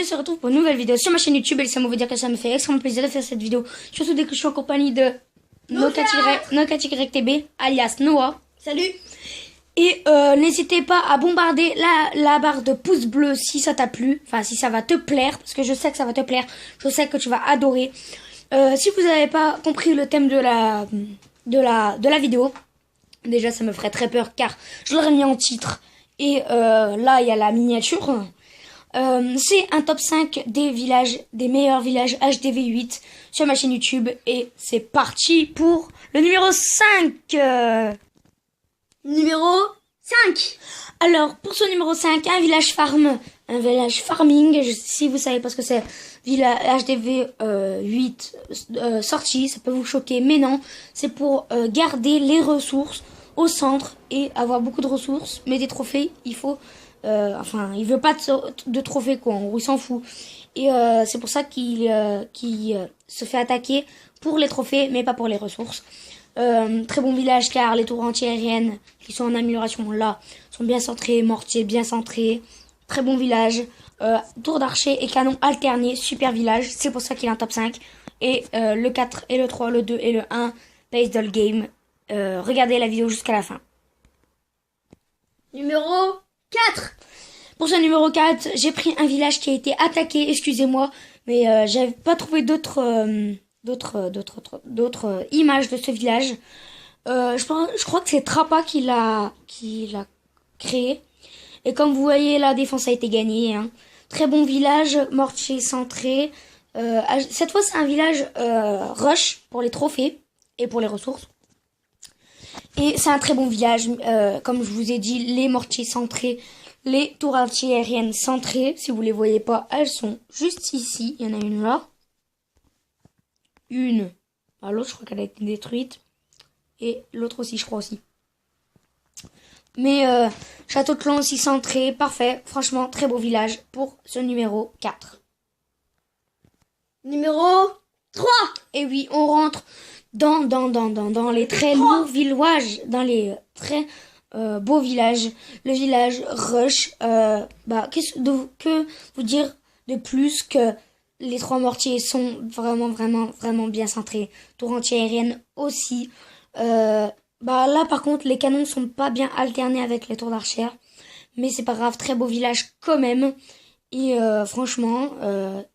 se retrouve pour une nouvelle vidéo sur ma chaîne YouTube. Et laissez-moi vous dire que ça me fait extrêmement plaisir de faire cette vidéo. Surtout dès que je suis en compagnie de NokaTB, alias Noah. Salut. Et n'hésitez pas à bombarder la barre de pouce bleu si ça t'a plu. Enfin, si ça va te plaire. Parce que je sais que ça va te plaire. Je sais que tu vas adorer. Si vous n'avez pas compris le thème de la vidéo, déjà ça me ferait très peur car je l'aurais mis en titre. Et là, il y a la miniature. C'est un top 5 des meilleurs villages HDV8 sur ma chaîne YouTube. Et c'est parti pour le numéro 5. Numéro 5. Alors, pour ce numéro 5, un village farming. Si vous savez pas ce que c'est, village HDV8 sorti, ça peut vous choquer, mais non. C'est pour garder les ressources au centre et avoir beaucoup de ressources, mais des trophées, il faut... il veut pas de trophées, quoi. En gros, il s'en fout. Et c'est pour ça qu'il se fait attaquer pour les trophées, mais pas pour les ressources. Très bon village car les tours anti-aériennes qui sont en amélioration là sont bien centrées, mortier bien centré. Très bon village. Tour d'archer et canon alternés, super village. C'est pour ça qu'il est en top 5. Et le 4 et le 3, le 2 et le 1, Base Doll Game. Regardez la vidéo jusqu'à la fin. Numéro 4. Pour ce numéro 4, j'ai pris un village qui a été attaqué, excusez-moi, mais j'avais pas trouvé d'autres images de ce village. Je crois que c'est Trappa qui l'a créé. Et comme vous voyez, la défense a été gagnée. Hein. Très bon village, mortier centré. Cette fois, c'est un village rush pour les trophées et pour les ressources. Et c'est un très bon village. Comme je vous ai dit, les mortiers centrés, les tours anti-aériennes centrées. Si vous les voyez pas, elles sont juste ici. Il y en a une là. Une à l'autre, je crois qu'elle a été détruite. Et l'autre aussi, je crois aussi. Mais château de clan aussi centré, parfait. Franchement, très beau village pour ce numéro 4. Numéro 3. Et oui, on rentre dans les très lourds villages, dans les très beaux villages. Le village Rush. Que vous dire de plus que les 3 mortiers sont vraiment bien centrés. Tour anti-aérienne aussi. Là par contre les canons sont pas bien alternés avec les tours d'archère, mais c'est pas grave, très beau village quand même. Et franchement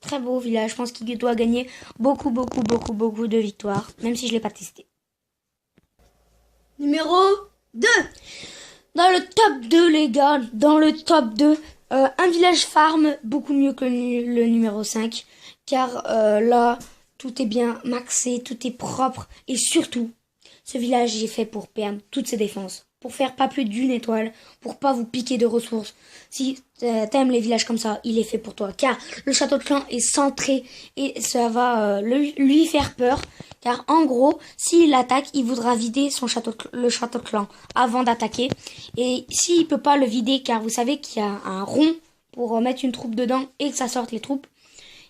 très beau village. Je pense qu'il doit gagner beaucoup de victoires, même si je l'ai pas testé. Numéro 2. Dans le top 2 les gars, dans le top 2, un village farm beaucoup mieux que le numéro 5, car là tout est bien maxé, tout est propre et surtout ce village est fait pour perdre toutes ses défenses, pour faire pas plus d'une étoile, pour pas vous piquer de ressources. Si t'aimes les villages comme ça, il est fait pour toi, car le château de clan est centré et ça va lui faire peur, car en gros, s'il attaque, il voudra vider le château de clan avant d'attaquer. Et s'il peut pas le vider, car vous savez qu'il y a un rond pour mettre une troupe dedans et que ça sorte les troupes,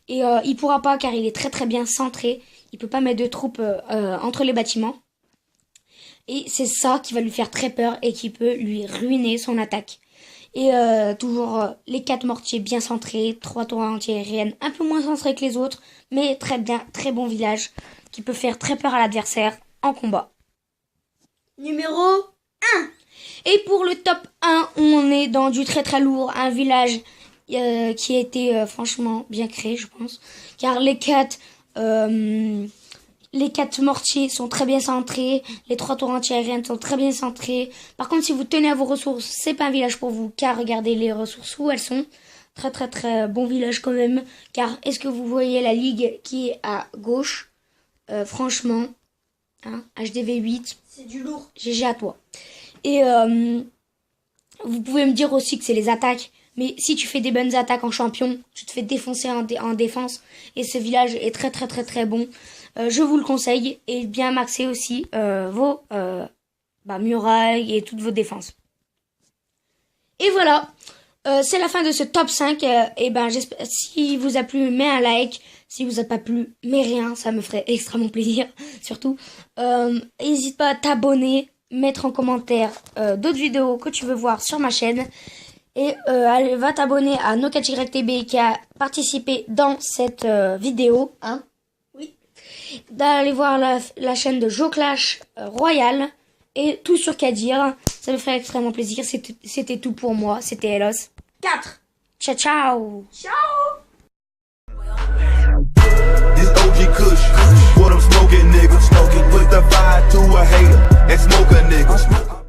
et il pourra pas car il est très bien centré, il peut pas mettre de troupes entre les bâtiments. Et c'est ça qui va lui faire très peur et qui peut lui ruiner son attaque. Et toujours les 4 mortiers bien centrés, 3 tours anti-aériennes un peu moins centrés que les autres, mais très bon village qui peut faire très peur à l'adversaire en combat. Numéro 1. Et pour le top 1, on est dans du très lourd, un village qui a été franchement bien créé, je pense, car les 4 mortiers sont très bien centrés. Les 3 tours anti-aériennes sont très bien centrés. Par contre, si vous tenez à vos ressources, c'est pas un village pour vous, car regardez les ressources où elles sont. Très bon village quand même. Car est-ce que vous voyez la ligue qui est à gauche? Franchement, hein, HDV8. C'est du lourd. GG à toi. Et vous pouvez me dire aussi que c'est les attaques. Mais si tu fais des bonnes attaques en champion, tu te fais défoncer en défense. Et ce village est très bon. Je vous le conseille. Et bien maxer aussi vos murailles et toutes vos défenses. Et voilà. C'est la fin de ce top 5. J'espère, si vous a plu, mets un like. Si vous a pas plu, mets rien. Ça me ferait extrêmement plaisir. Surtout. N'hésite pas à t'abonner. Mettre en commentaire d'autres vidéos que tu veux voir sur ma chaîne. Et va t'abonner à NoCatchYTB qui a participé dans cette vidéo. Hein. Oui. D'aller voir la chaîne de JoClash Royal. Et tout sur Kadir. Ça me ferait extrêmement plaisir. C'était tout pour moi. C'était Elos. 4. Ciao, ciao. Ciao. This OG Kush, what I'm smoking, nigga. Put the fire to a hater and smoke a nigga.